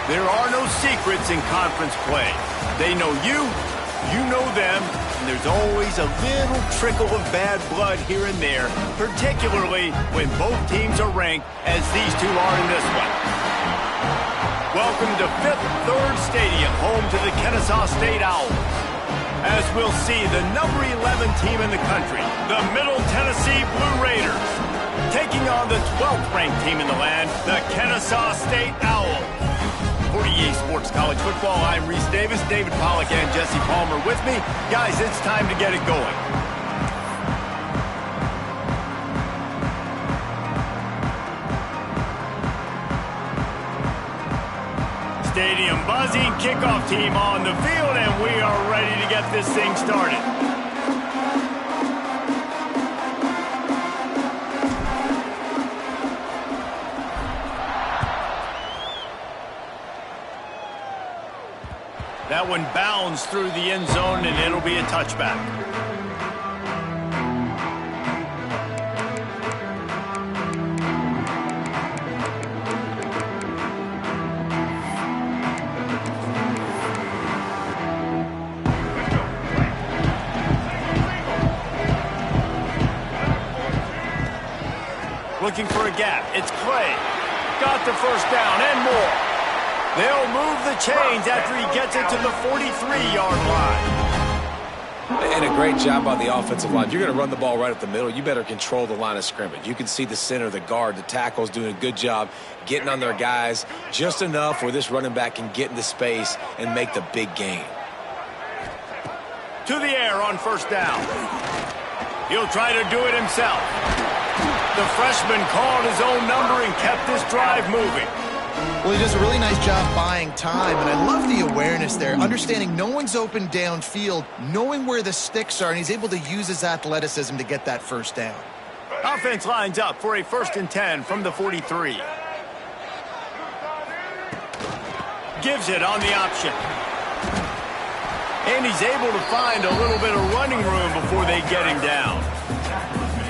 There are no secrets in conference play. They know you, you know them, and there's always a little trickle of bad blood here and there, particularly when both teams are ranked as these two are in this one. Welcome to Fifth Third Stadium, home to the Kennesaw State Owls. As we'll see, the number 11 team in the country, the Middle Tennessee Blue Raiders, taking on the 12th ranked team in the land, the Kennesaw State Owls. For EA Sports College Football, I'm Reese Davis, David Pollack, and Jesse Palmer with me. Guys, it's time to get it going. Stadium buzzing, kickoff team on the field, and we are ready to get this thing started. That one bounds through the end zone, and it'll be a touchback. Looking for a gap. It's Clay. Got the first down and more. They'll move the chains after he gets it to the 43-yard line. And a great job by the offensive line. If you're going to run the ball right up the middle, you better control the line of scrimmage. You can see the center, the guard, the tackles doing a good job getting on their guys just enough where this running back can get into space and make the big gain. To the air on first down. He'll try to do it himself. The freshman called his own number and kept this drive moving. Well, he does a really nice job buying time, and I love the awareness there, understanding no one's open downfield, knowing where the sticks are, and he's able to use his athleticism to get that first down. Offense lines up for a 1st and 10 from the 43. Gives it on the option. And he's able to find a little bit of running room before they get him down.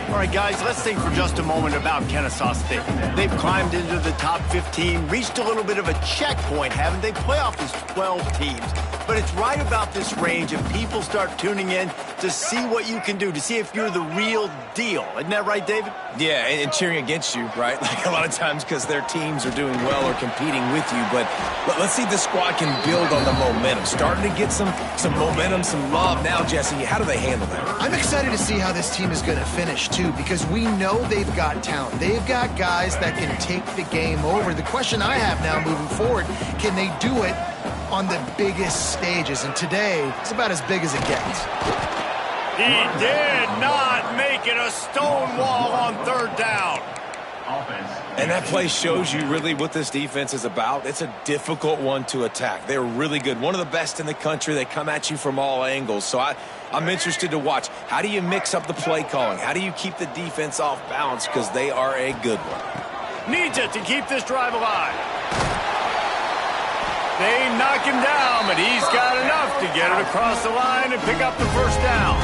All right, guys, let's think for just a moment about Kennesaw State. They've climbed into the top 15, reached a little bit of a checkpoint, haven't they? Playoff is 12 teams. But it's right about this range if people start tuning in to see what you can do, to see if you're the real deal. Isn't that right, David? Yeah, and cheering against you, right? Like a lot of times because their teams are doing well or competing with you. But let's see if the squad can build on the momentum. Starting to get some momentum, some love. Now, Jesse, how do they handle that? I'm excited to see how this team is going to finish, too, because we know they've got talent. They've got guys that can take the game over. The question I have now moving forward, can they do it on the biggest stages? And today, it's about as big as it gets. He did not make it a stone wall on third down. And that play shows you really what this defense is about. It's a difficult one to attack. They're really good. One of the best in the country. They come at you from all angles. So I'm interested to watch. How do you mix up the play calling? How do you keep the defense off balance? Because they are a good one. Needs it to keep this drive alive. They knock him down, but he's got enough to get it across the line and pick up the first down.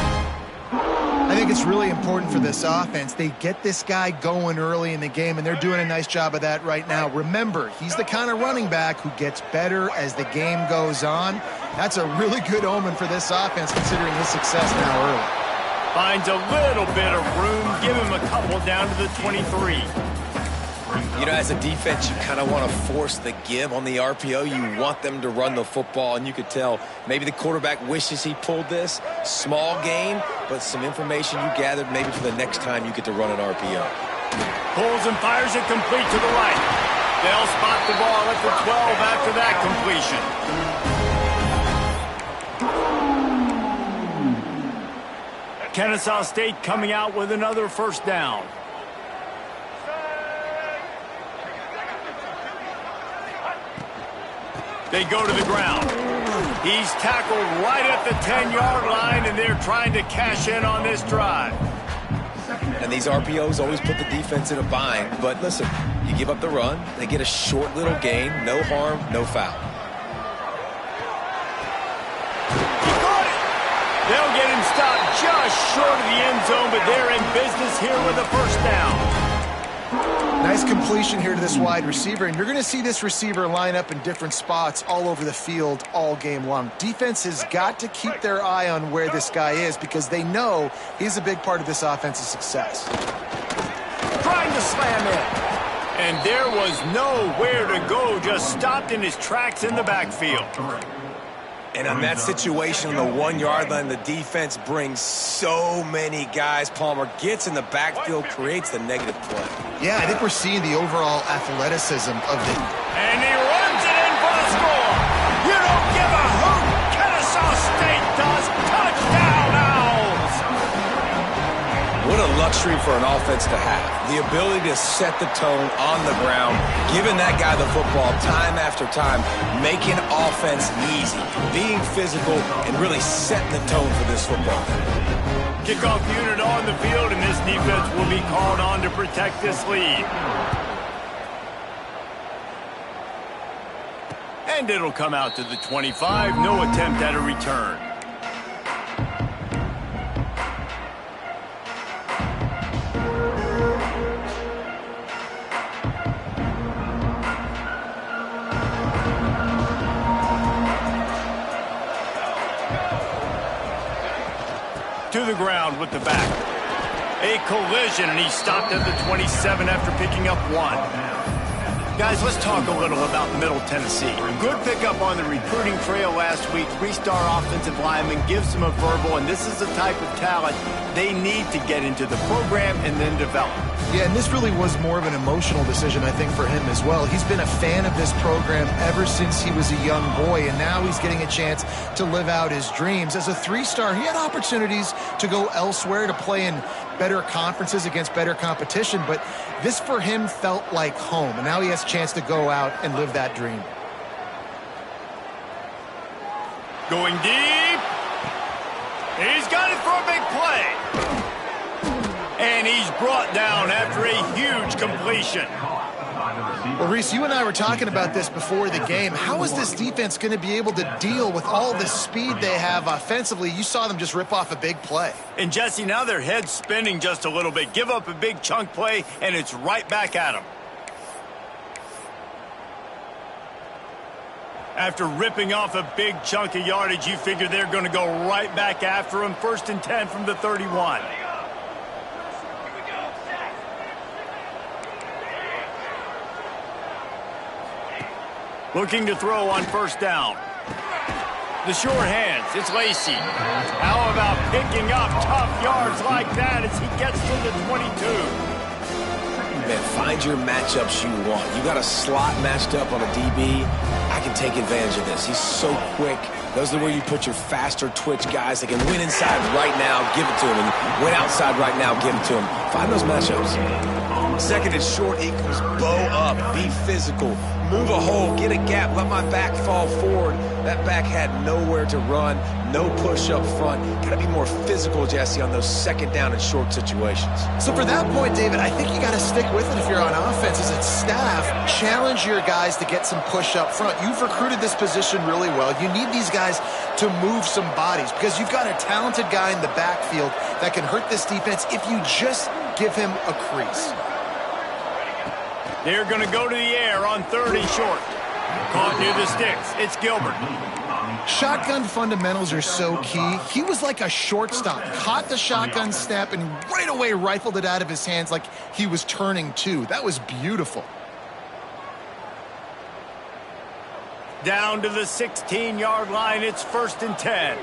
I think it's really important for this offense. They get this guy going early in the game, and they're doing a nice job of that right now. Remember, he's the kind of running back who gets better as the game goes on. That's a really good omen for this offense, considering his success now early. Finds a little bit of room. Give him a couple down to the 23. You know, as a defense, you kind of want to force the give on the RPO. You want them to run the football, and you could tell maybe the quarterback wishes he pulled this. Small gain, but some information you gathered maybe for the next time you get to run an RPO. Pulls and fires it complete to the right. They'll spot the ball at the 12 after that completion. Kennesaw State coming out with another first down. They go to the ground. He's tackled right at the 10-yard line, and they're trying to cash in on this drive. And these RPOs always put the defense in a bind. But listen, you give up the run, they get a short little gain, no harm, no foul. He caught it. They'll get him stopped just short of the end zone, but they're in business here with a first down. Nice completion here to this wide receiver, and you're going to see this receiver line up in different spots all over the field all game long. Defense has got to keep their eye on where this guy is because they know he's a big part of this offense's success. Trying to slam in. And there was nowhere to go, just stopped in his tracks in the backfield. And on that situation on the 1-yard line, the defense brings so many guys. Palmer gets in the backfield, creates the negative play. Yeah, I think we're seeing the overall athleticism of the... And he runs it in for the score. You don't give a hoot. Kennesaw State does. Touchdown, Owls. What a luxury for an offense to have. The ability to set the tone on the ground, giving that guy the football time after time, making offense easy, being physical, and really setting the tone for this football game. Kickoff unit on the field, and this defense will be called on to protect this lead. And it'll come out to the 25. No attempt at a return. To the ground with the back. A collision, and he stopped at the 27 after picking up 1. Guys, let's talk a little about Middle Tennessee. Good pickup on the recruiting trail last week. 3-star offensive lineman gives them a verbal, and this is the type of talent they need to get into the program and then develop. Yeah, and this really was more of an emotional decision, I think, for him as well. He's been a fan of this program ever since he was a young boy, and now he's getting a chance to live out his dreams. As a 3-star, he had opportunities to go elsewhere, to play in better conferences against better competition, but this for him felt like home, and now he has a chance to go out and live that dream. Going deep. He's got it for a big play. And he's brought down after a huge completion. Well, Reese, you and I were talking about this before the game. How is this defense going to be able to deal with all the speed they have offensively? You saw them just rip off a big play. And, Jesse, now their head's spinning just a little bit. Give up a big chunk play, and it's right back at them. After ripping off a big chunk of yardage, you figure they're going to go right back after him. 1st and 10 from the 31. Looking to throw on 1st down. The short hands, it's Lacey. How about picking up tough yards like that as he gets to the 22? Man, find your matchups you want. You got a slot matched up on a DB. I can take advantage of this. He's so quick. Those are where you put your faster twitch guys that can win inside right now, give it to him, and win outside right now, give it to him. Find those matchups. 2nd and short equals bow up, be physical, move a hole, get a gap, let my back fall forward. That back had nowhere to run, no push up front. Got to be more physical, Jesse, on those 2nd down and short situations. So for that point, David, I think you got to stick with it if you're on offense. As a staff, challenge your guys to get some push up front. You've recruited this position really well. You need these guys to move some bodies because you've got a talented guy in the backfield that can hurt this defense if you just give him a crease. They're going to go to the air on 3rd and short. Caught near the sticks. It's Gilbert. Shotgun fundamentals are so key. He was like a shortstop. Caught the shotgun snap and right away rifled it out of his hands like he was turning two. That was beautiful. Down to the 16-yard line. It's 1st and 10.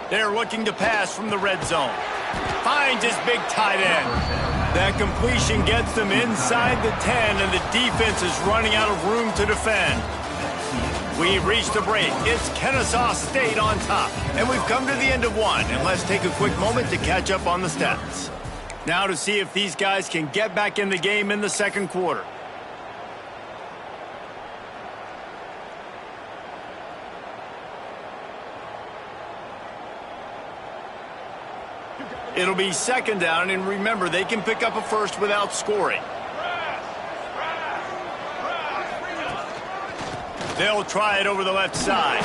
They're looking to pass from the red zone. Finds his big tight end. That completion gets them inside the 10, and the defense is running out of room to defend. We've reached a break. It's Kennesaw State on top, and we've come to the end of one. And let's take a quick moment to catch up on the stats. Now to see if these guys can get back in the game in the 2nd quarter. It'll be 2nd down, and remember, they can pick up a first without scoring. They'll try it over the left side.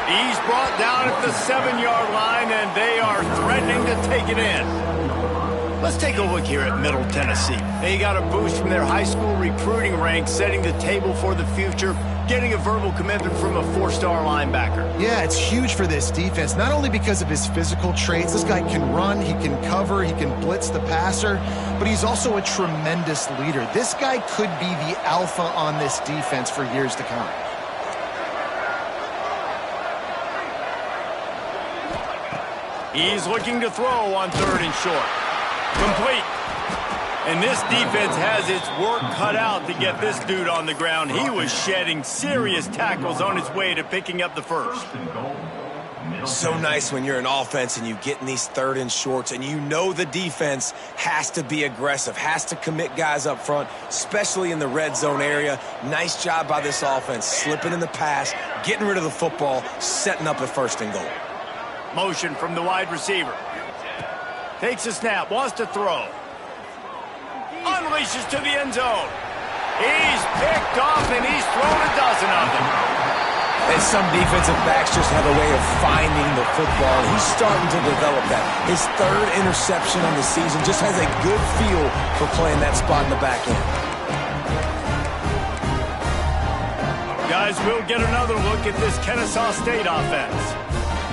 He's brought down at the 7-yard line, and they are threatening to take it in. Let's take a look here at Middle Tennessee. They got a boost from their high school recruiting ranks, setting the table for the future, getting a verbal commitment from a 4-star linebacker. Yeah, it's huge for this defense, not only because of his physical traits. This guy can run, he can cover, he can blitz the passer, but he's also a tremendous leader. This guy could be the alpha on this defense for years to come. He's looking to throw on 3rd and short. Complete. And this defense has its work cut out to get this dude on the ground. He was shedding serious tackles on his way to picking up the first. So nice when you're an offense and you get in these 3rd and shorts and you know the defense has to be aggressive, has to commit guys up front, especially in the red zone area. Nice job by this offense, slipping in the pass, getting rid of the football, setting up a 1st and goal. Motion from the wide receiver. Takes a snap, wants to throw. Unleashes to the end zone. He's picked off and he's thrown a dozen of them. And some defensive backs just have a way of finding the football. He's starting to develop that. His 3rd interception on the season just has a good feel for playing that spot in the back end. Guys, we'll get another look at this Kennesaw State offense.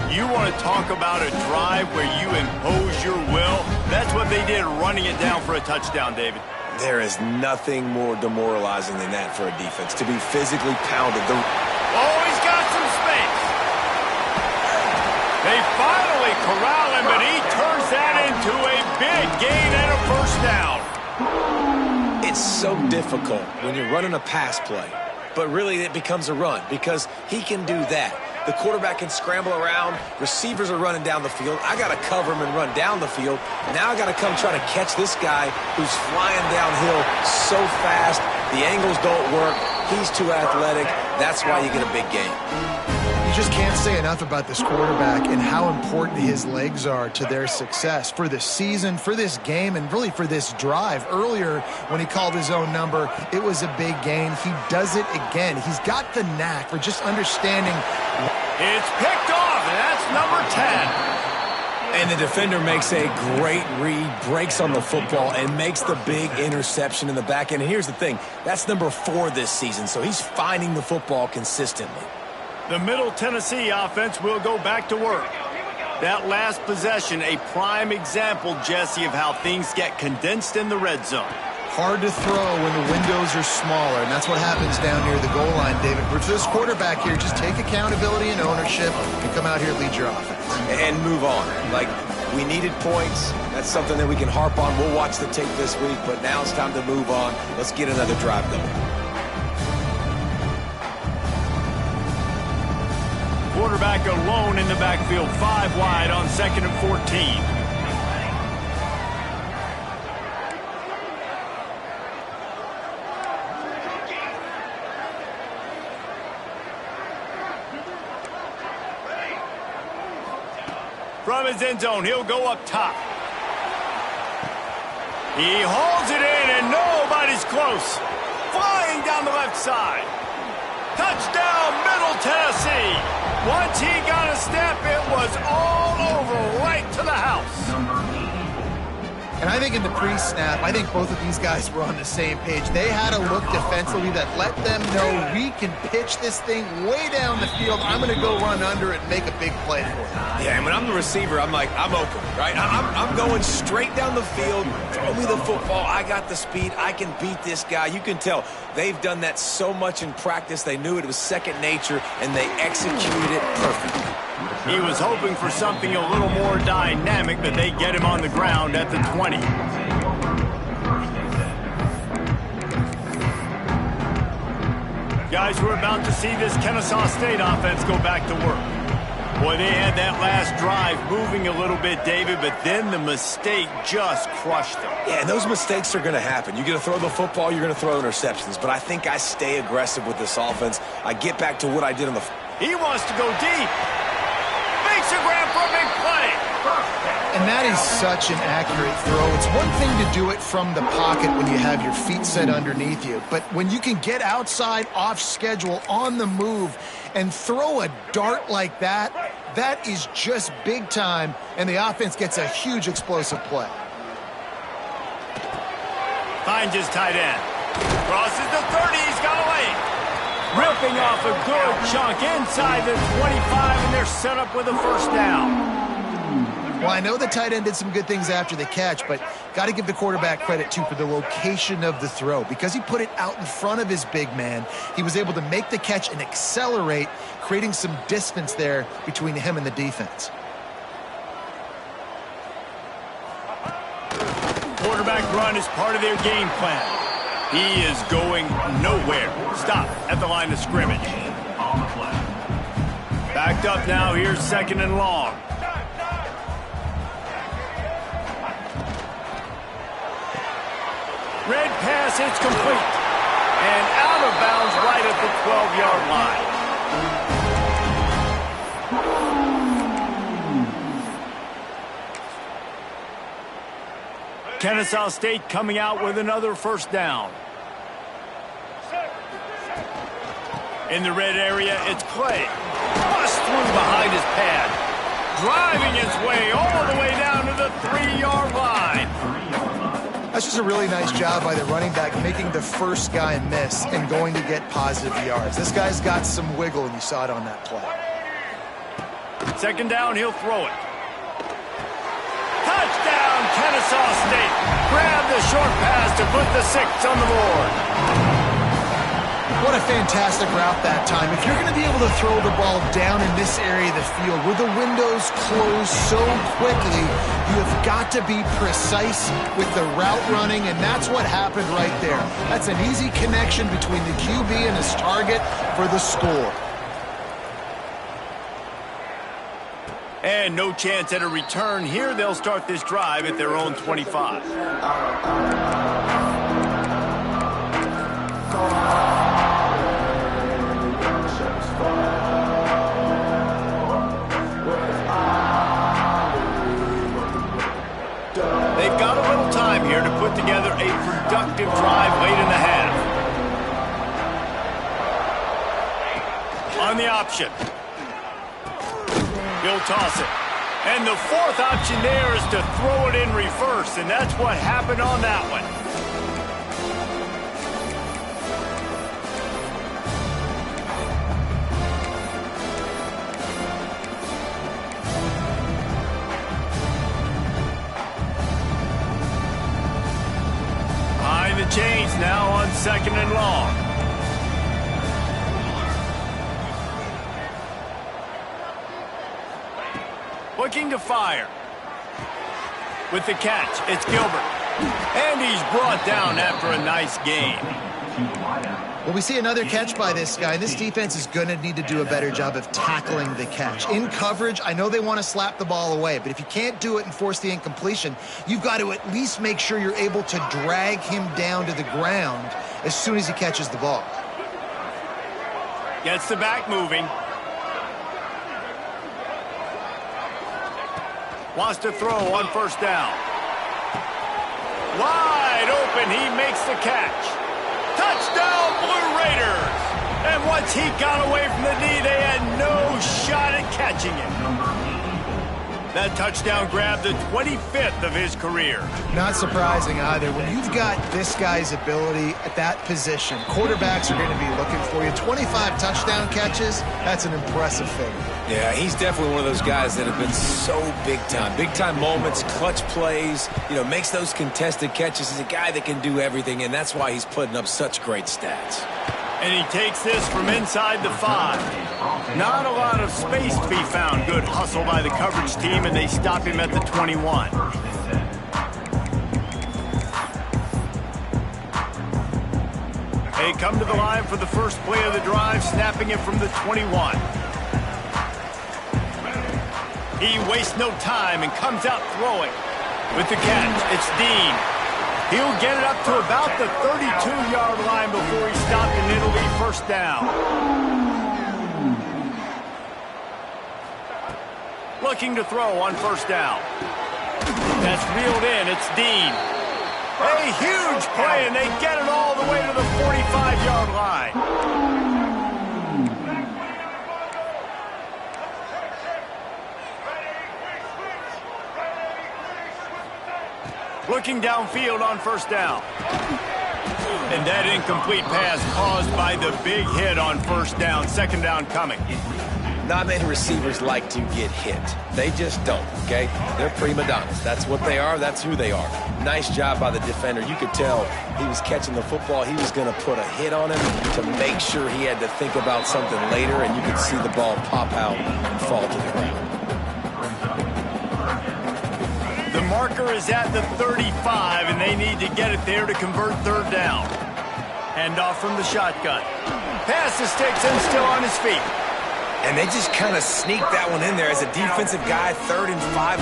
You want to talk about a drive where you impose your will? That's what they did, running it down for a touchdown, David. There is nothing more demoralizing than that for a defense, to be physically pounded. Oh, he's got some space. They finally corral him, but he turns that into a big gain and a 1st down. It's so difficult when you're running a pass play, but really it becomes a run because he can do that. The quarterback can scramble around. Receivers are running down the field. I got to cover him and run down the field. Now I got to come try to catch this guy who's flying downhill so fast. The angles don't work. He's too athletic. That's why you get a big gain. You just can't say enough about this quarterback and how important his legs are to their success for the season, for this game, and really for this drive. Earlier, when he called his own number, it was a big gain. He does it again. He's got the knack for just understanding. It's picked off, and that's number 10. And the defender makes a great read, breaks on the football, and makes the big interception in the back end. And here's the thing, that's number 4 this season, so he's finding the football consistently. The Middle Tennessee offense will go back to work. That last possession, a prime example, Jesse, of how things get condensed in the red zone. Hard to throw when the windows are smaller, and that's what happens down near the goal line, David. But for this quarterback here, just take accountability and ownership and come out here and lead your offense. And move on. Like, we needed points. That's something that we can harp on. We'll watch the tape this week, but now it's time to move on. Let's get another drive going. Quarterback alone in the backfield, 5 wide on 2nd and 14. From his end zone, he'll go up top. He hauls it in, and nobody's close. Flying down the left side. Touchdown, Middle Tennessee. Once he got a step, it was all over, right to the house. And I think in the pre-snap, I think both of these guys were on the same page. They had a look defensively that let them know we can pitch this thing way down the field. I'm going to go run under it and make a big play for it. Yeah, and when I'm the receiver, I'm like, I'm open, right? I'm going straight down the field. Throw me the football. I got the speed. I can beat this guy. You can tell they've done that so much in practice. They knew it was second nature, and they executed it perfectly. He was hoping for something a little more dynamic, but they get him on the ground at the 20. Guys, we're about to see this Kennesaw State offense go back to work. Boy, they had that last drive moving a little bit, David, but then the mistake just crushed them. Yeah, and those mistakes are going to happen. You're going to throw the football, you're going to throw interceptions, but I think I stay aggressive with this offense. I get back to what I did on the... He wants to go deep. Makes a grab for a big play. And that is such an accurate throw. It's one thing to do it from the pocket when you have your feet set underneath you, but when you can get outside, off schedule, on the move, and throw a dart like that, that is just big time, and the offense gets a huge explosive play. Finds his tight end. Crosses the 30, he's got away. Ripping off a good chunk inside the 25, and they're set up with a first down. Well, I know the tight end did some good things after the catch, but got to give the quarterback credit, too, for the location of the throw. Because he put it out in front of his big man, he was able to make the catch and accelerate, creating some distance there between him and the defense. Quarterback run is part of their game plan. He is going nowhere. Stop at the line of scrimmage. Backed up now. Here's second and long. Red pass, it's complete. And out of bounds right at the 12-yard line. Kennesaw State coming out with another first down. In the red area, it's Clay. Bust through behind his pad. Driving his way all the way down to the 3-yard line. That's just a really nice job by the running back, making the first guy miss and going to get positive yards. This guy's got some wiggle, and you saw it on that play. Second down, he'll throw it. Touchdown, Kennesaw State. Grab the short pass to put the 6 on the board. What a fantastic route that time. If you're going to be able to throw the ball down in this area of the field where the windows close so quickly, you have got to be precise with the route running, and that's what happened right there. That's an easy connection between the QB and his target for the score. And no chance at a return here. They'll start this drive at their own 25. They've got a little time here to put together a productive drive late in the half. On the option. He'll toss it. And the fourth option there is to throw it in reverse, and that's what happened on that one. Behind the chains now on second and long. Looking to fire. With the catch, it's Gilbert. And he's brought down after a nice gain. Well, we see another catch by this guy. This defense is going to need to do a better job of tackling the catch. In coverage, I know they want to slap the ball away, but if you can't do it and force the incompletion, you've got to at least make sure you're able to drag him down to the ground as soon as he catches the ball. Gets the back moving. Wants to throw on first down. Wide open, he makes the catch. Touchdown, Blue Raiders! And once he got away from the knee, they had no shot at catching him. That touchdown grabbed the 25th of his career. Not surprising either. When you've got this guy's ability at that position, quarterbacks are going to be looking for you. 25 touchdown catches, that's an impressive thing. Yeah, he's definitely one of those guys that have been so big time. Big time moments, clutch plays, makes those contested catches. He's a guy that can do everything, and that's why he's putting up such great stats. And he takes this from inside the 5. Not a lot of space to be found. Good hustle by the coverage team, and they stop him at the 21. They come to the line for the first play of the drive, snapping it from the 21. He wastes no time and comes out throwing. With the catch, it's Dean. He'll get it up to about the 32-yard line before he stopped, and it'll be first down. Looking to throw on first down. That's reeled in. It's Dean. A huge play, and they get it all the way to the 45-yard line. Looking downfield on first down. And that incomplete pass caused by the big hit on first down. Second down coming. Not many receivers like to get hit. They just don't, okay? They're prima donnas. That's what they are. That's who they are. Nice job by the defender. You could tell he was catching the football. He was going to put a hit on him to make sure he had to think about something later, and you could see the ball pop out and fall to the ground. The marker is at the 35, and they need to get it there to convert third down. Handoff from the shotgun. Pass to Sticks and still on his feet. And they just kind of sneaked that one in there as a defensive guy, 3rd and 5+.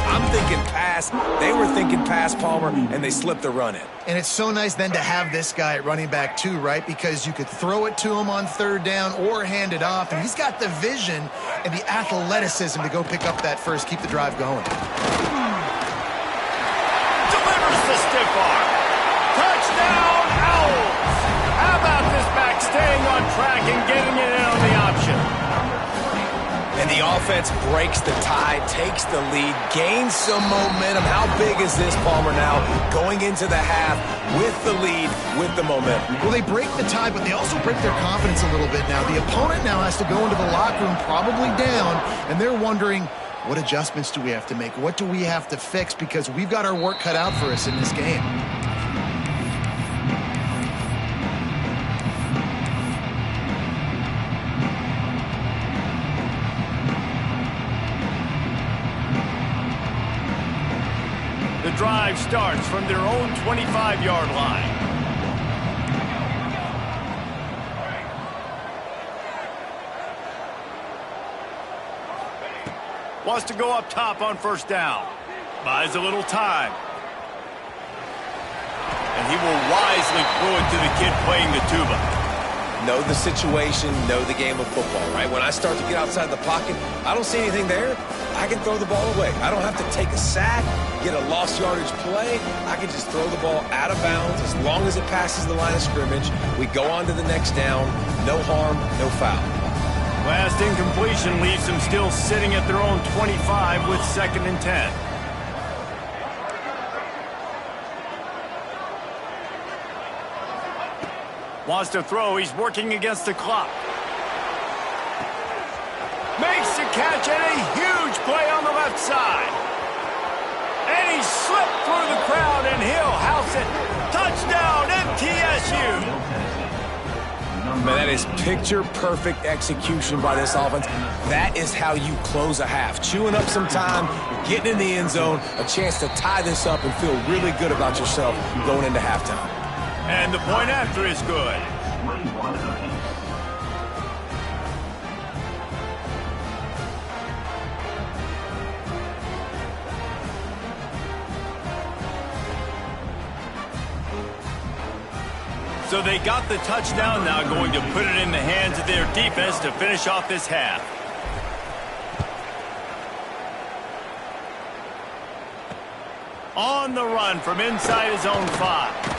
I'm thinking pass. They were thinking pass, Palmer, and they slipped the run in. And it's so nice then to have this guy at running back too, right? Because you could throw it to him on third down or hand it off, and he's got the vision and the athleticism to go pick up that first, keep the drive going. Delivers the stiff arm. Touchdown, Owls! How about this back staying on track and getting it in on the option? And the offense breaks the tie, takes the lead, gains some momentum. How big is this, Palmer, now? Going into the half with the lead, with the momentum. Well, they break the tie, but they also break their confidence a little bit now. The opponent now has to go into the locker room probably down, and they're wondering, what adjustments do we have to make? What do we have to fix? Because we've got our work cut out for us in this game. The drive starts from their own 25-yard line. Wants to go up top on first down. Buys a little time. And he will wisely throw it to the kid playing the tuba. Know the situation, know the game of football, right? When I start to get outside the pocket, I don't see anything there. I can throw the ball away. I don't have to take a sack, get a lost yardage play. I can just throw the ball out of bounds as long as it passes the line of scrimmage. We go on to the next down. No harm, no foul. Last incompletion leaves them still sitting at their own 25 with 2nd and 10. Wants to throw. He's working against the clock. Makes the catch and a huge play on the left side. And he slipped through the crowd and he'll house it. Touchdown, MTSU. Man, that is picture-perfect execution by this offense. That is how you close a half. Chewing up some time, getting in the end zone, a chance to tie this up and feel really good about yourself going into halftime. And the point after is good. So they got the touchdown, now going to put it in the hands of their defense to finish off this half. On the run from inside his own 5.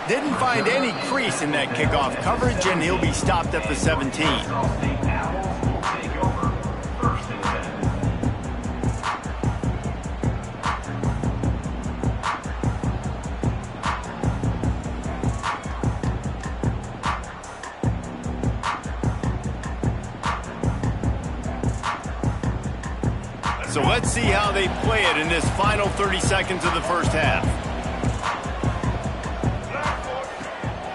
Didn't find any crease in that kickoff coverage, and he'll be stopped at the 17. So let's see how they play it in this final 30 seconds of the first half.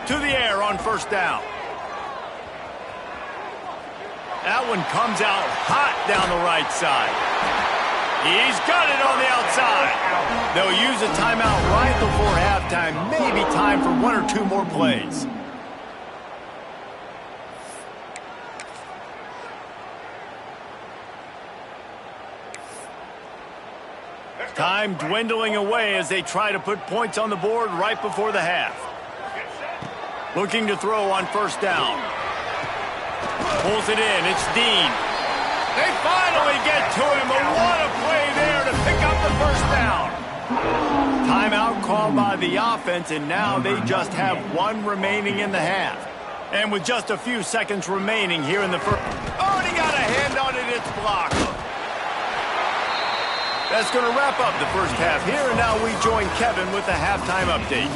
To the air on first down. That one comes out hot down the right side. He's got it on the outside. They'll use a timeout right before halftime. Maybe time for 1 or 2 more plays. Time dwindling away as they try to put points on the board right before the half. Looking to throw on first down. Pulls it in. It's Dean. They finally get to him. But what a play there to pick first down. Timeout called by the offense, and now they just have one remaining in the half. And with just a few seconds remaining here in the first... Oh, and he got a hand on it. It's blocked. That's going to wrap up the first half here, and now we join Kevin with the halftime update.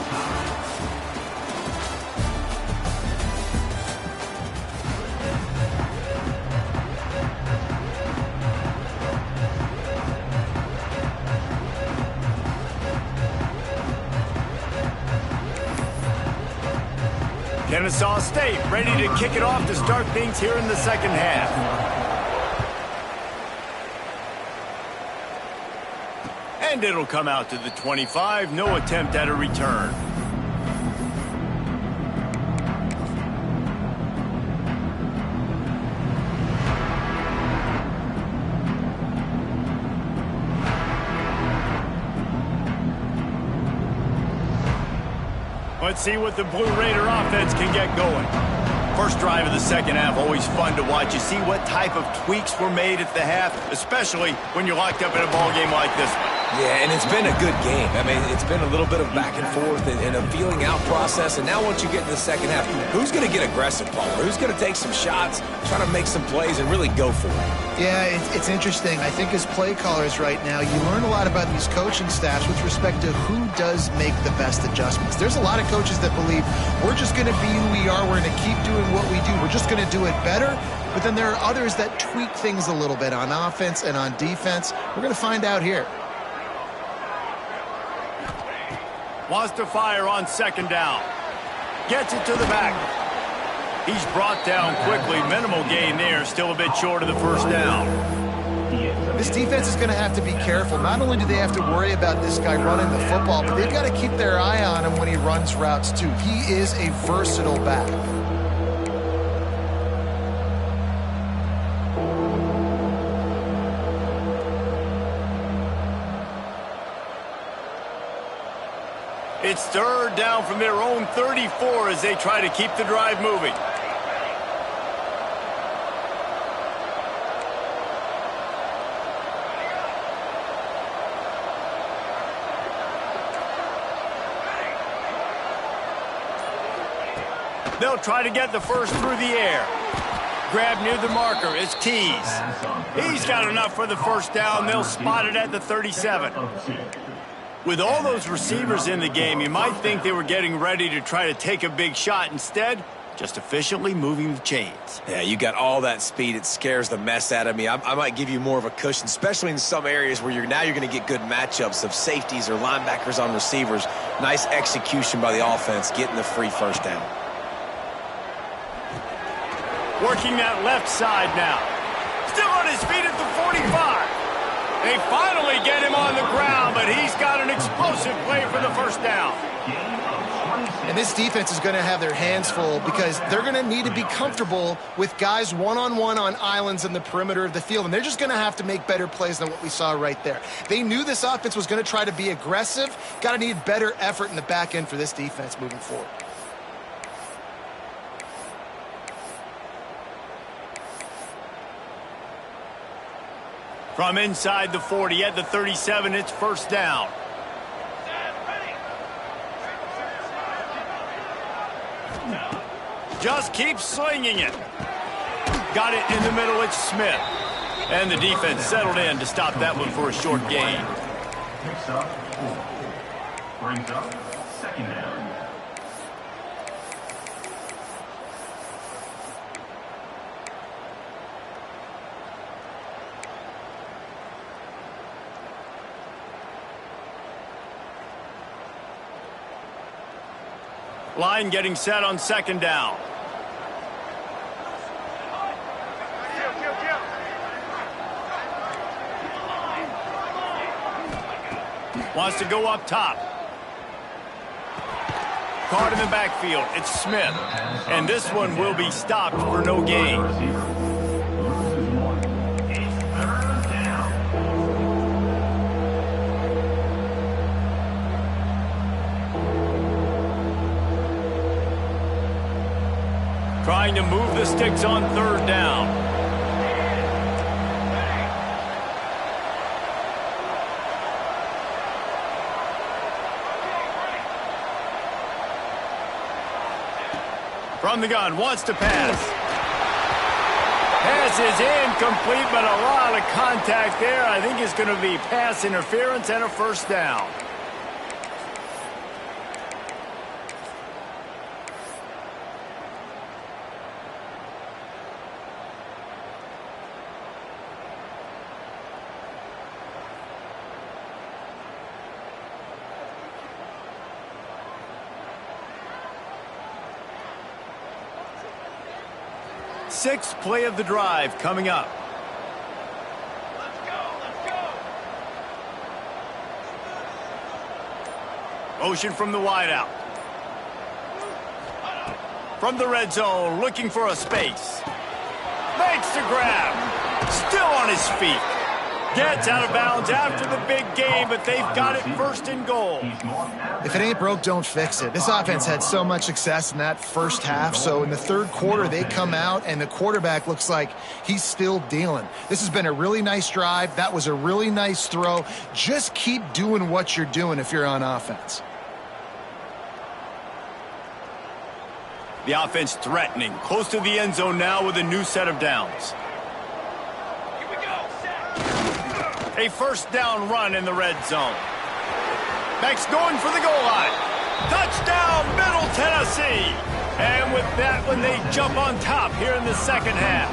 Kennesaw State ready to kick it off to start things here in the second half. And it'll come out to the 25. No attempt at a return. Let's see what the Blue Raider offense can get going. First drive of the second half, always fun to watch. You see what type of tweaks were made at the half, especially when you're locked up in a ball game like this one. Yeah, and it's been a good game. I mean, it's been a little bit of back and forth and a feeling out process. And now once you get in the second half, who's going to get aggressive, Paul? Who's going to take some shots, try to make some plays, and really go for it? Yeah, it's interesting. I think as play callers right now, you learn a lot about these coaching staffs with respect to who does make the best adjustments. There's a lot of coaches that believe we're just going to be who we are. We're going to keep doing what we do. We're just going to do it better. But then there are others that tweak things a little bit on offense and on defense. We're going to find out here. Wants to fire on second down. Gets it to the back. He's brought down quickly. Minimal gain there. Still a bit short of the first down. This defense is going to have to be careful. Not only do they have to worry about this guy running the football, but they've got to keep their eye on him when he runs routes too. He is a versatile back. It's third down from their own 34 as they try to keep the drive moving. They'll try to get the first through the air. Grab near the marker. It's Tees. He's got enough for the first down. They'll spot it at the 37. With all those receivers in the game, you might think they were getting ready to try to take a big shot. Instead, just efficiently moving the chains. Yeah, you got all that speed. It scares the mess out of me. I might give you more of a cushion, especially in some areas where you're going to get good matchups of safeties or linebackers on receivers. Nice execution by the offense, getting the free first down. Working that left side now. Still on his feet at the 45. They finally get him on the ground, but he's got an explosive play for the first down. And this defense is going to have their hands full because they're going to need to be comfortable with guys one-on-one on islands in the perimeter of the field, and they're just going to have to make better plays than what we saw right there. They knew this offense was going to try to be aggressive. Got to need better effort in the back end for this defense moving forward. From inside the 40 at the 37, it's first down. Just keep slinging it. Got it in the middle, it's Smith. And the defense settled in to stop that one for a short gain. Picks up 4. Brings up second down. Line getting set on second down. Wants to go up top. Caught in the backfield. It's Smith. And this one will be stopped for no gain. Trying to move the sticks on third down. From the gun, wants to pass. Pass is incomplete, but a lot of contact there. I think it's going to be pass interference and a first down. Sixth play of the drive coming up. Let's go. Motion from the wideout. From the red zone, looking for a space. Makes the grab. Still on his feet. Gets out of bounds after the big game, but they've got it first and goal. If it ain't broke, don't fix it. This offense had so much success in that first half, so in the third quarter, they come out, and the quarterback looks like he's still dealing. This has been a really nice drive. That was a really nice throw. Just keep doing what you're doing if you're on offense. The offense threatening, close to the end zone now with a new set of downs. A first down run in the red zone. Max going for the goal line. Touchdown, Middle Tennessee. And with that one, they jump on top here in the second half.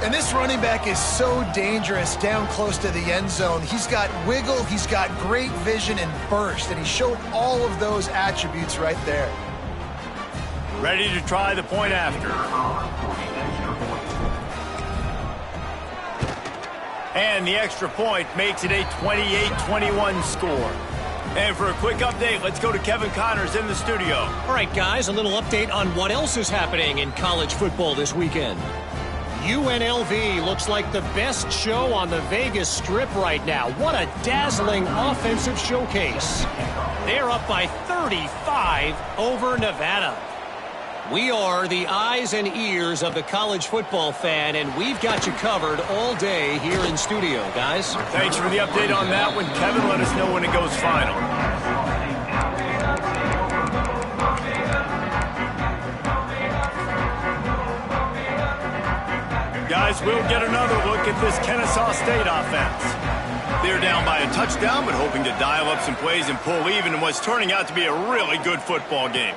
And this running back is so dangerous down close to the end zone. He's got wiggle, he's got great vision and burst, and he showed all of those attributes right there. Ready to try the point after. And the extra point makes it a 28-21 score. And for a quick update, let's go to Kevin Connors in the studio. All right, guys, a little update on what else is happening in college football this weekend. UNLV looks like the best show on the Vegas Strip right now. What a dazzling offensive showcase. They're up by 35 over Nevada. We are the eyes and ears of the college football fan, and we've got you covered all day here in studio, guys. Thanks for the update on that one, Kevin. Let us know when it goes final. Guys, we'll get another look at this Kennesaw State offense. They're down by a touchdown, but hoping to dial up some plays and pull even in what's turning out to be a really good football game.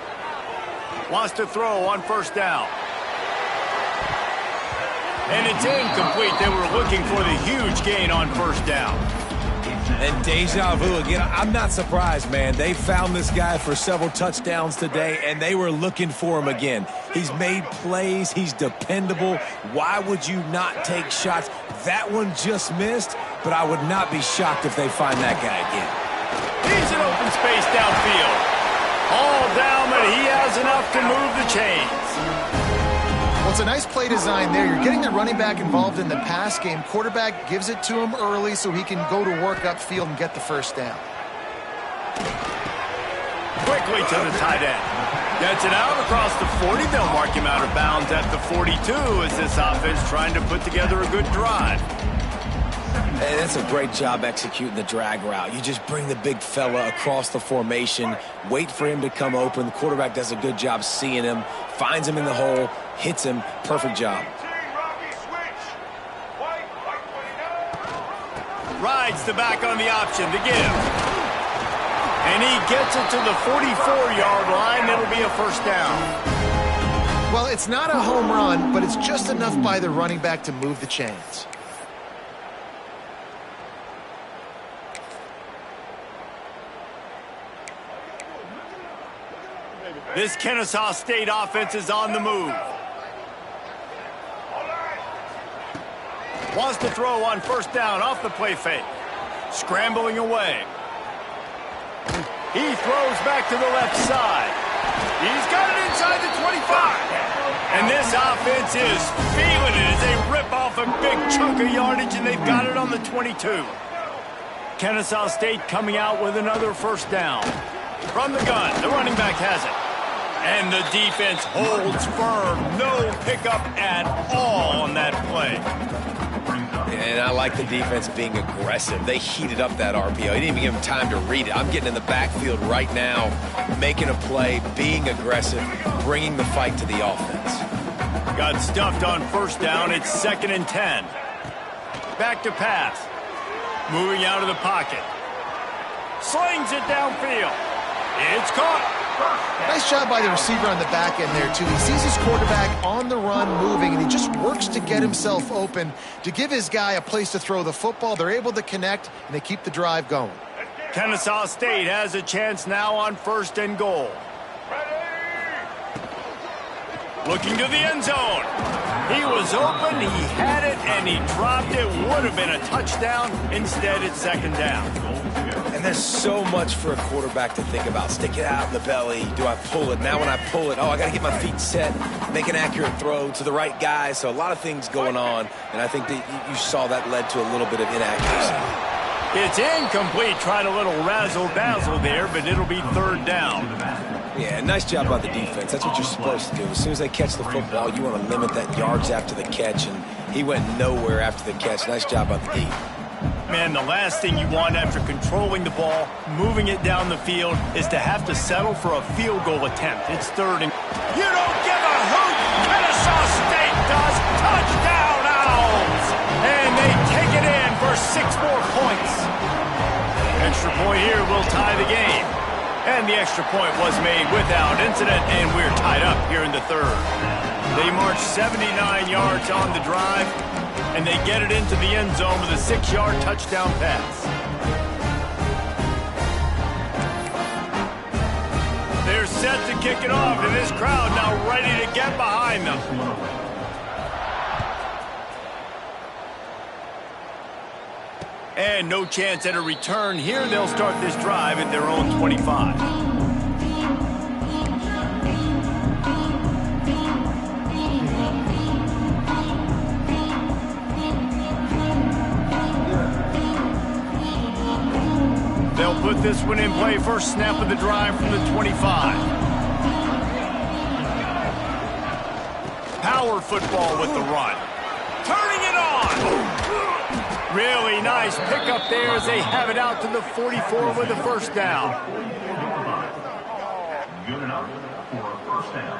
Wants to throw on first down. And it's incomplete. They were looking for the huge gain on first down. And deja vu again. I'm not surprised, man. They found this guy for several touchdowns today, and they were looking for him again. He's made plays. He's dependable. Why would you not take shots? That one just missed, but I would not be shocked if they find that guy again. He's in open space downfield. All down, but he has enough to move the chains. Well, it's a nice play design there. You're getting the running back involved in the pass game. Quarterback gives it to him early so he can go to work upfield and get the first down. Quickly to the tight end. Gets it out across the 40. They'll mark him out of bounds at the 42 as this offense trying to put together a good drive. Hey, that's a great job executing the drag route. You just bring the big fella across the formation, wait for him to come open. The quarterback does a good job seeing him, finds him in the hole, hits him. Perfect job. Rides the back on the option to give. And he gets it to the 44-yard line. It'll be a first down. Well, it's not a home run, but it's just enough by the running back to move the chains. This Kennesaw State offense is on the move. Wants to throw on first down off the play fake. Scrambling away. He throws back to the left side. He's got it inside the 25. And this offense is feeling it as they rip off a big chunk of yardage, and they've got it on the 22. Kennesaw State coming out with another first down. From the gun, the running back has it. And the defense holds firm. No pickup at all on that play. And I like the defense being aggressive. They heated up that RPO. He didn't even give him time to read it. I'm getting in the backfield right now, making a play, being aggressive, bringing the fight to the offense. Got stuffed on first down. It's 2nd and 10. Back to pass. Moving out of the pocket. Slings it downfield. It's caught. Nice job by the receiver on the back end there, too. He sees his quarterback on the run moving, and he just works to get himself open to give his guy a place to throw the football. They're able to connect, and they keep the drive going. Kennesaw State has a chance now on 1st and goal. Looking to the end zone. He was open, he had it, and he dropped it. Would have been a touchdown. Instead, it's 2nd down. And there's so much for a quarterback to think about. Stick it out in the belly. Do I pull it? Now when I pull it, I got to get my feet set, make an accurate throw to the right guy. So a lot of things going on, and I think that you saw that led to a little bit of inaccuracy. It's incomplete. Tried a little razzle-dazzle there, but it'll be 3rd down. Yeah, nice job by the defense. That's what you're supposed to do. As soon as they catch the football, you want to limit that yards after the catch, and he went nowhere after the catch. Nice job by the D. Man, the last thing you want after controlling the ball, moving it down the field, is to have to settle for a field goal attempt. It's 3rd and... You don't give a hoot! Kennesaw State does! Touchdown, Owls! And they take it in for 6 more points. Extra point here will tie the game. And the extra point was made without incident, and we're tied up here in the 3rd. They march 79 yards on the drive, and they get it into the end zone with a 6-yard touchdown pass. They're set to kick it off, and this crowd now ready to get behind them. And no chance at a return here. They'll start this drive at their own 25. They'll put this one in play. First snap of the drive from the 25. Power football with the run. Turning it on. Really nice pickup there as they have it out to the 44 with a first down. Good enough for a first down.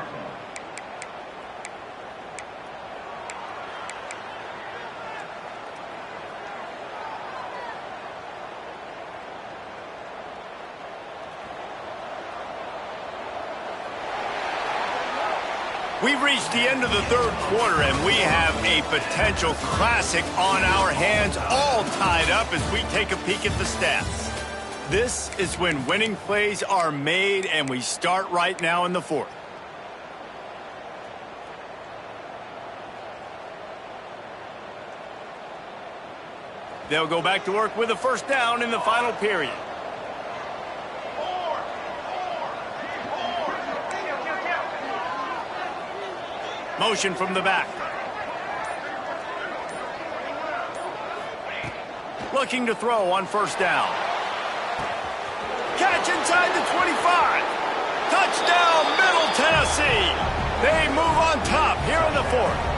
We've reached the end of the 3rd quarter, and we have a potential classic on our hands, all tied up as we take a peek at the stats. This is when winning plays are made, and we start right now in the 4th. They'll go back to work with a first down in the final period. Motion from the back. Looking to throw on first down. Catch inside the 25. Touchdown, Middle Tennessee. They move on top here in the 4th.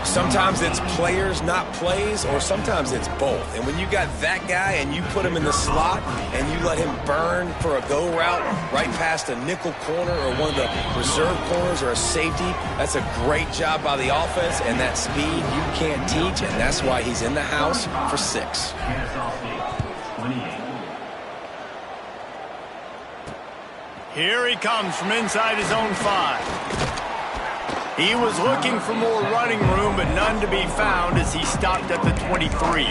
Sometimes it's players, not plays, or sometimes it's both. And when you got that guy and you put him in the slot and you let him burn for a go route right past a nickel corner or one of the reserve corners or a safety, that's a great job by the offense, and that speed you can't teach, and that's why he's in the house for 6. Kennesaw State, 28. Here he comes from inside his own 5. He was looking for more running room, but none to be found as he stopped at the 23.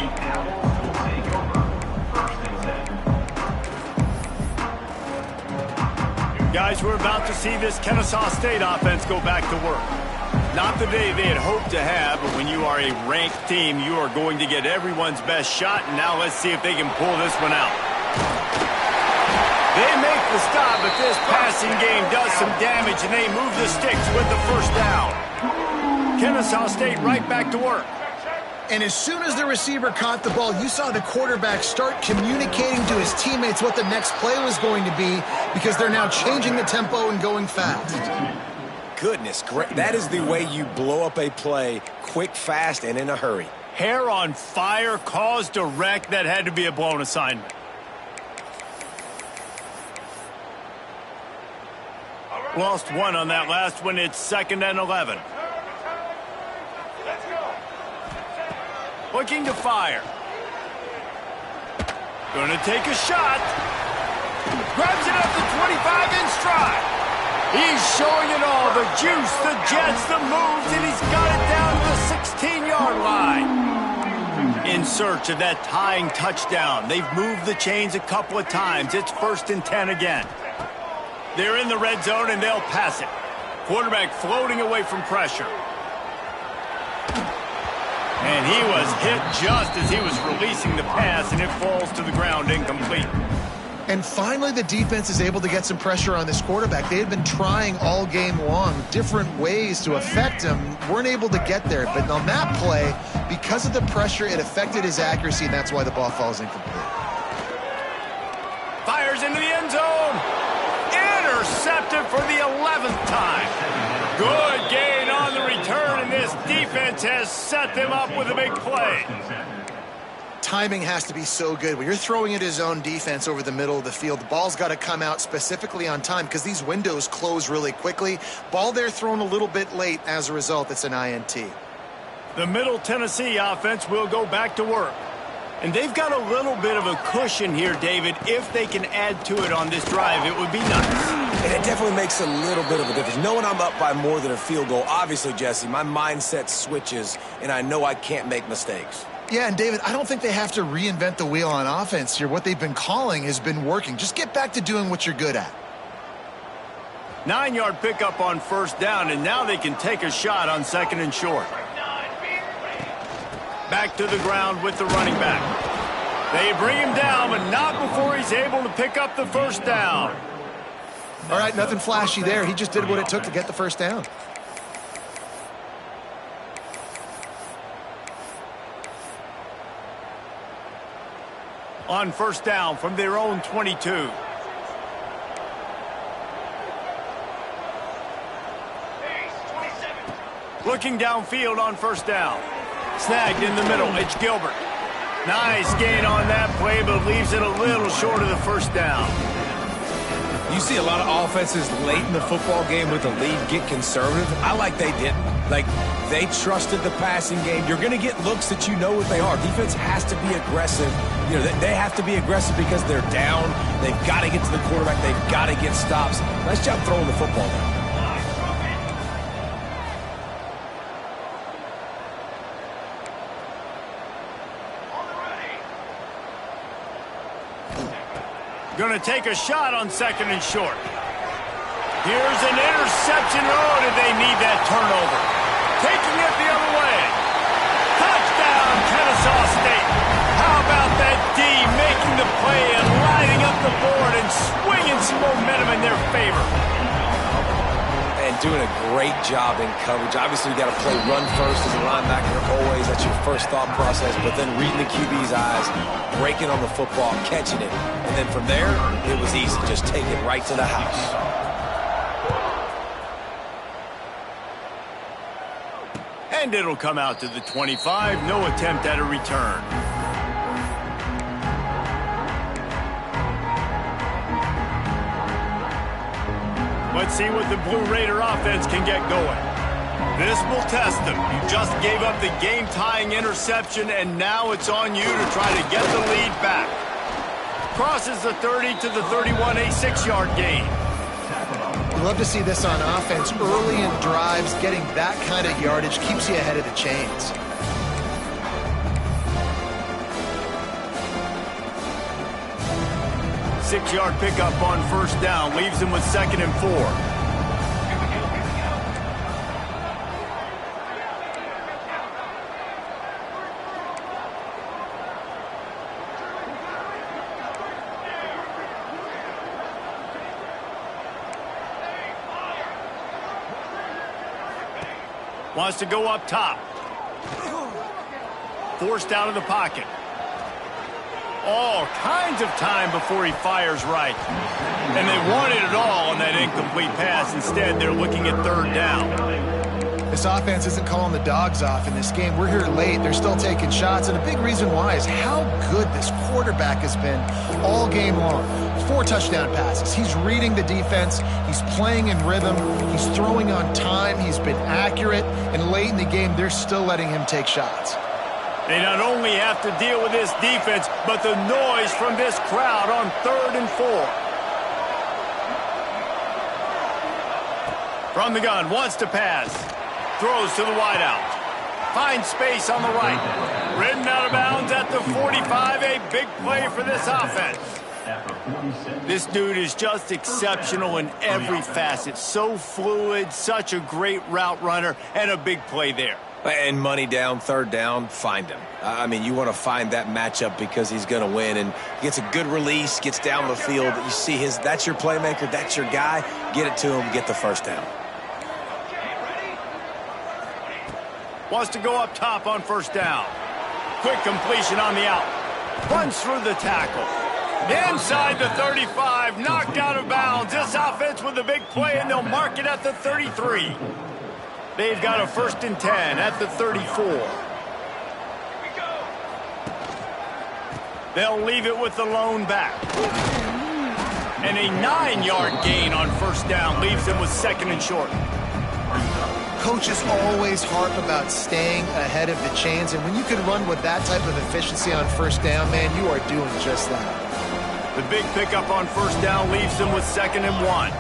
Guys, we're about to see this Kennesaw State offense go back to work. Not the day they had hoped to have, but when you are a ranked team, you are going to get everyone's best shot, and now let's see if they can pull this one out. They make the stop, but this passing game does some damage, and they move the sticks with the first down. Kennesaw State right back to work. And as soon as the receiver caught the ball, you saw the quarterback start communicating to his teammates what the next play was going to be, because they're now changing the tempo and going fast. goodness. That is the way you blow up a play quick, fast, and in a hurry. Hair on fire, caused a wreck. That had to be a blown assignment. Lost one on that last one. It's 2nd and 11. Looking to fire. Gonna take a shot. Grabs it up to 25 in stride. He's showing it all. The juice, the jets, the moves, and he's got it down to the 16-yard line. In search of that tying touchdown. They've moved the chains a couple of times. It's 1st and 10 again. They're in the red zone, and they'll pass it. Quarterback floating away from pressure. And he was hit just as he was releasing the pass, and it falls to the ground incomplete. And finally, the defense is able to get some pressure on this quarterback. They had been trying all game long different ways to affect him. Weren't able to get there. But on that play, because of the pressure, it affected his accuracy, and that's why the ball falls incomplete. Fires into the end zone. Intercepted for the 11th time. Good gain on the return, and this defense has set them up with a big play. Timing has to be so good. When you're throwing at his own defense over the middle of the field, the ball's got to come out specifically on time because these windows close really quickly. Ball there thrown a little bit late. As a result, it's an INT. The Middle Tennessee offense will go back to work. And they've got a little bit of a cushion here, David. If they can add to it on this drive, it would be nice. And it definitely makes a little bit of a difference. Knowing I'm up by more than a field goal, obviously, Jesse, my mindset switches, and I know I can't make mistakes. Yeah, and David, I don't think they have to reinvent the wheel on offense here. What they've been calling has been working. Just get back to doing what you're good at. 9-yard pickup on 1st down, and now they can take a shot on 2nd and short. Back to the ground with the running back. They bring him down, but not before he's able to pick up the 1st down. All right, nothing flashy there. He just did what it took to get the 1st down. On 1st down from their own 22. Looking downfield on 1st down. Snagged in the middle. It's Gilbert. Nice gain on that play, but leaves it a little short of the 1st down. You see a lot of offenses late in the football game with the lead get conservative. I like they didn't. Like, they trusted the passing game. You're going to get looks that you know what they are. Defense has to be aggressive. You know, they have to be aggressive because they're down. They've got to get to the quarterback. They've got to get stops. Nice job throwing the football there. Going to take a shot on 2nd and short. Here's an interception. Oh, did they need that turnover? Taking it the other way. Touchdown, Kennesaw State. How about that D making the play and lighting up the board and swinging some momentum in their favor? And doing a great job in coverage. Obviously, you got to play run first as a linebacker always. That's your first thought process. But then reading the QB's eyes, breaking on the football, catching it. And then from there, it was easy. Just take it right to the house. And it'll come out to the 25. No attempt at a return. Let's see what the Blue Raider offense can get going. This will test them. You just gave up the game-tying interception, and now it's on you to try to get the lead back. Crosses the 30 to the 31, a 6-yard gain. You love to see this on offense. Early in drives, getting that kind of yardage keeps you ahead of the chains. Six-yard pickup on 1st down. Leaves him with 2nd and 4. Wants to go up top. Forced out of the pocket. all kinds of time before he fires right. And they wanted it all on that incomplete pass. Instead, they're looking at third down. This offense isn't calling the dogs off in this game. We're here late. They're still taking shots, and a big reason why is how good this quarterback has been all game long. 4 touchdown passes. He's reading the defense. He's playing in rhythm. He's throwing on time. He's been accurate, and late in the game, they're still letting him take shots. They not only have to deal with this defense, but the noise from this crowd on 3rd and 4. From the gun, wants to pass. Throws to the wideout. Finds space on the right. Ridden out of bounds at the 45. A big play for this offense. This dude is just exceptional in every facet. So fluid, such a great route runner, and a big play there. And money down, 3rd down, find him. I mean, you want to find that matchup because he's going to win. And gets a good release, gets down the field. You see that's your playmaker, that's your guy. Get it to him, get the 1st down. Wants to go up top on 1st down. Quick completion on the out. Runs through the tackle. Inside the 35, knocked out of bounds. This offense with a big play, and they'll mark it at the 33. They've got a 1st and 10 at the 34. They'll leave it with the lone back. And a 9-yard gain on 1st down leaves them with 2nd and short. Coaches always harp about staying ahead of the chains, and when you can run with that type of efficiency on 1st down, man, you are doing just that. The big pickup on 1st down leaves them with 2nd and 1.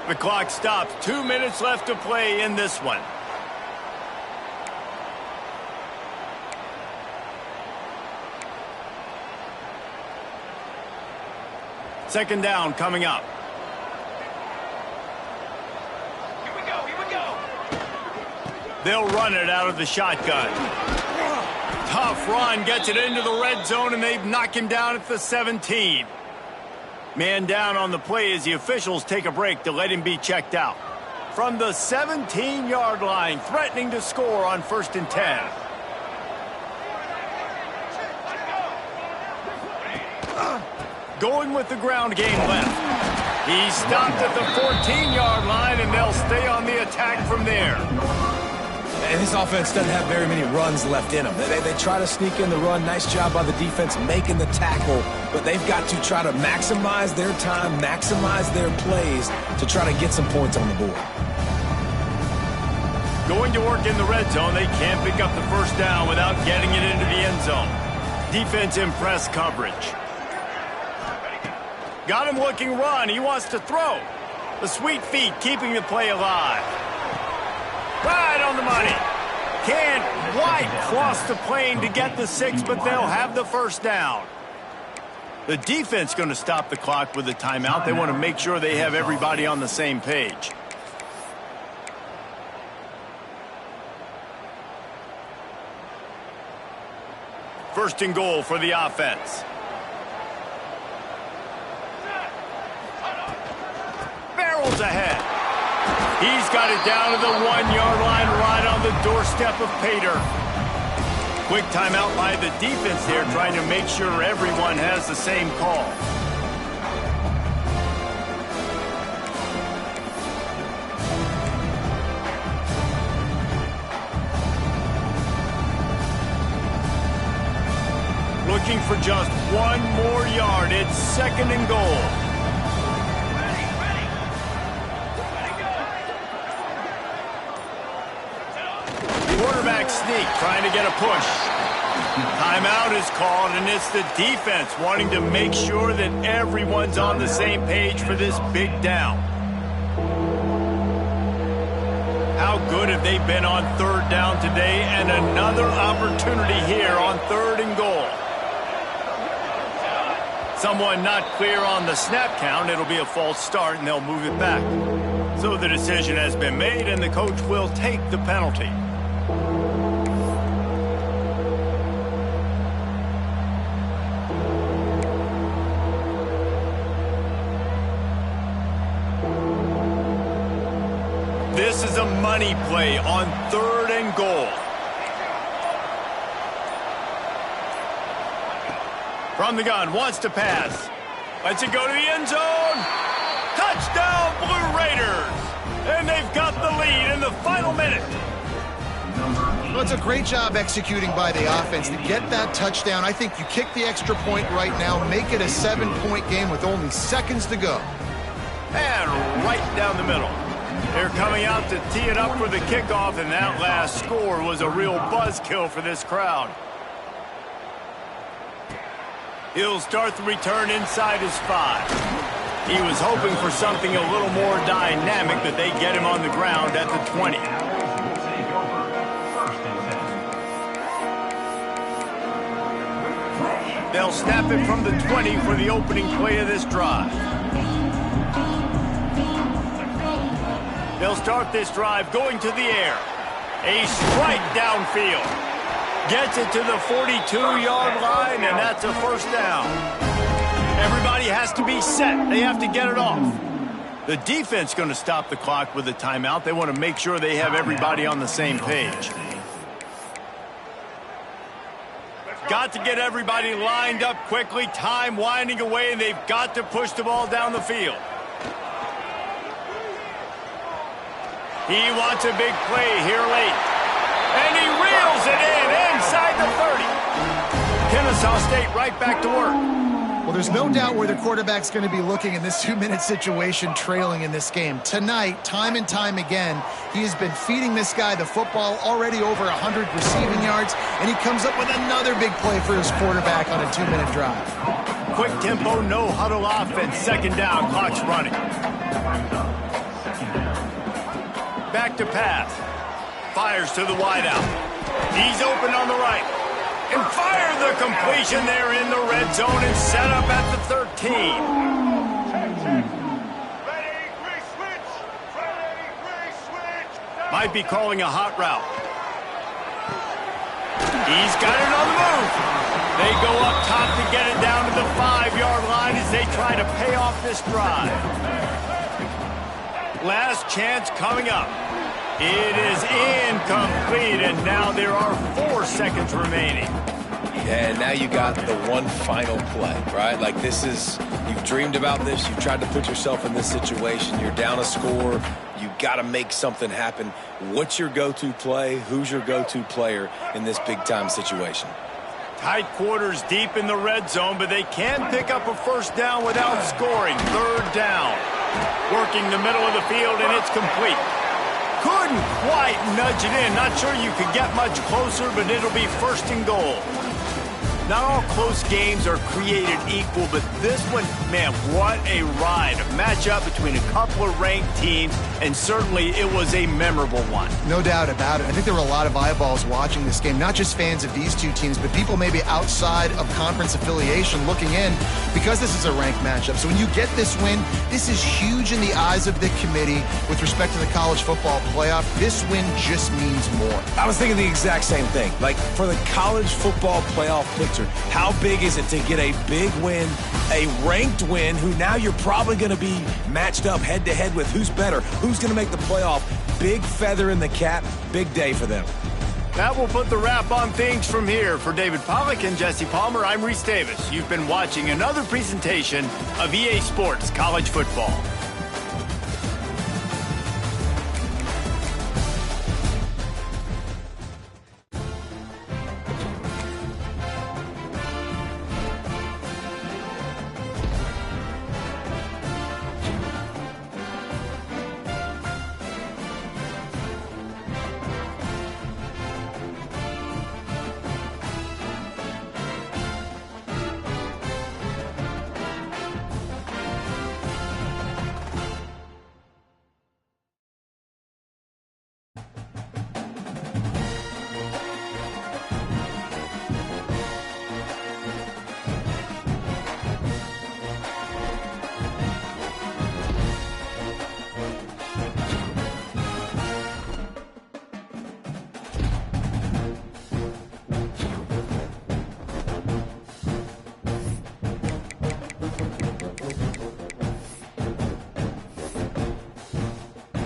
The clock stops. 2 minutes left to play in this one. Second down coming up. They'll run it out of the shotgun. Tough run, gets it into the red zone, and they've knocked him down at the 17. Man down on the play as the officials take a break to let him be checked out. From the 17-yard line, threatening to score on 1st and 10. Going with the ground game left. He stopped at the 14-yard line, and they'll stay on the attack from there. And this offense doesn't have very many runs left in them. They try to sneak in the run. Nice job by the defense making the tackle. But they've got to try to maximize their time, maximize their plays to try to get some points on the board. Going to work in the red zone. They can't pick up the 1st down without getting it into the end zone. Defense in press coverage. Got him looking run. He wants to throw. The sweet feet keeping the play alive. Right on the money. Can't quite cross the plane to get the 6, but they'll have the 1st down. The defense going to stop the clock with a timeout. They want to make sure they have everybody on the same page. First and goal for the offense. Barrels ahead. He's got it down to the 1-yard line right on the doorstep of Pater. Quick timeout by the defense there, trying to make sure everyone has the same call. Looking for just 1 more yard. It's 2nd and goal. Quarterback sneak, trying to get a push. Timeout is called, and it's the defense wanting to make sure that everyone's on the same page for this big down. How good have they been on 3rd down today? And another opportunity here on 3rd and goal. Someone not clear on the snap count. It'll be a false start, and they'll move it back. So the decision has been made, and the coach will take the penalty. This is a money play on 3rd and goal. From the gun, wants to pass. Lets it go to the end zone. Touchdown, Blue Raiders! And they've got the lead in the final minute. Well, it's a great job executing by the offense to get that touchdown. I think you kick the extra point right now, make it a 7-point game with only seconds to go. And right down the middle. They're coming out to tee it up for the kickoff, and that last score was a real buzzkill for this crowd. He'll start the return inside his 5. He was hoping for something a little more dynamic, but they get him on the ground at the 20. They'll snap it from the 20 for the opening play of this drive. They'll start this drive going to the air. A strike downfield. Gets it to the 42-yard line, and that's a first down. Everybody has to be set. They have to get it off. The defense going to stop the clock with a timeout. They want to make sure they have everybody on the same page. Got to get everybody lined up quickly. Time winding away, and they've got to push the ball down the field. He wants a big play here late. And he reels it in inside the 30. Kennesaw State right back to work. Well, there's no doubt where the quarterback's going to be looking in this 2-minute situation, trailing in this game. Tonight, time and time again, he has been feeding this guy the football, already over 100 receiving yards, and he comes up with another big play for his quarterback on a 2-minute drive. Quick tempo, no huddle offense. Second down, clock's running. Back to pass. Fires to the wideout. He's open on the right. And fire the completion there in the red zone and set up at the 13. Might be calling a hot route. He's got it on the move. They go up top to get it down to the 5-yard line as they try to pay off this drive. Last chance coming up. It is incomplete, and now there are 4 seconds remaining. Yeah, and now you got the one final play, right? Like this is, you've dreamed about this. You've tried to put yourself in this situation. You're down a score. You've got to make something happen. What's your go-to play? Who's your go-to player in this big-time situation? Tight quarters deep in the red zone, but they can't pick up a first down without scoring. Third down. Working the middle of the field, and it's complete. Couldn't quite nudge it in. Not sure you could get much closer, but it'll be first and goal. Not all close games are created equal, but this one, man, what a ride. A matchup between a couple of ranked teams, and certainly it was a memorable one. No doubt about it. I think there were a lot of eyeballs watching this game, not just fans of these two teams, but people maybe outside of conference affiliation looking in because this is a ranked matchup. So when you get this win, this is huge in the eyes of the committee with respect to the college football playoff. This win just means more. I was thinking the exact same thing. Like, for the college football playoff picture, how big is it to get a big win, a ranked win, who now you're probably going to be matched up head-to-head with who's better, who's going to make the playoff. Big feather in the cap, big day for them. That will put the wrap on things from here. For David Pollack and Jesse Palmer, I'm Reese Davis. You've been watching another presentation of EA Sports College Football.